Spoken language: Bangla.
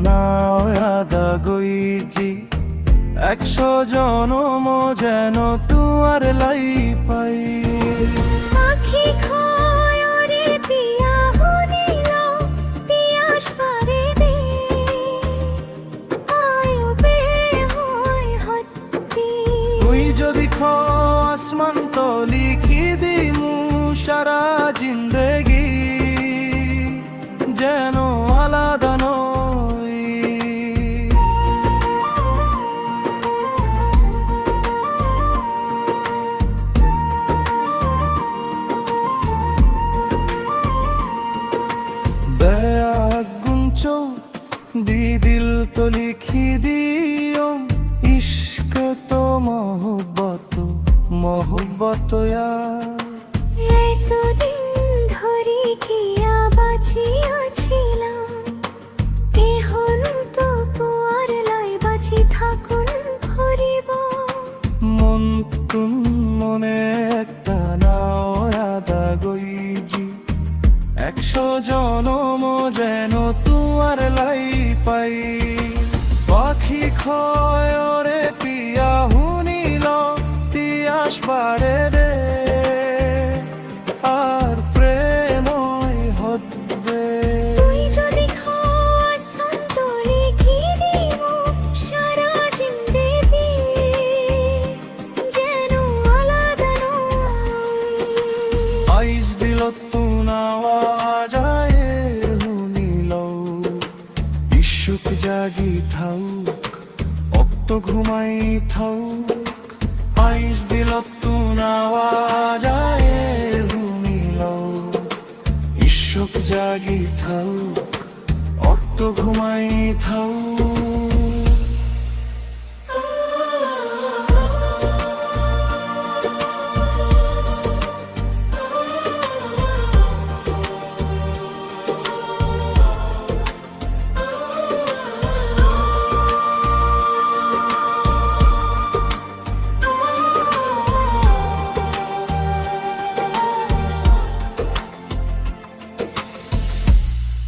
নাওয়াদা গইজি 100 জনম যেন তুয়ার লাই পাই পাখি খয়রে পিয়া হনিল পিয়াস পারে দে আয়বে হয় হত্তি তুই যদি খ আসমান তো লিখি দিমু সারা জিন্দেগি যেন আলাদা নই বেআগুন চোখ দি দিল তো লিখি দিও ইশক তো মোহব্বত এতদিন ধরে কিয়া বাঁচিয়াছিলাম এখন তো পুয়ার লাই বাঁচি থাকুন ভরিব মন তুম মনে একটা নাওয়াদা গইজি 100 জনম যেন তুয়ার লাই পাই পাখি খয়রে পিয়া হুনিল তিয়াস বাড়ে দে আর প্রেমই হদ্দে তুই যদি খাস তোরে কি দিব সারা জিন্দেগি যেন আলাদা নয় আইজ দিল তু নাওয়াজায়ের হুনিল ইশুক জাগি থাউক অক্ত ঘুমাই থাউক আইজ দিল তু নাওয়াজায়ের হুনিল ইশুক জাগি থাউক অক্ত ঘুমাই থাউক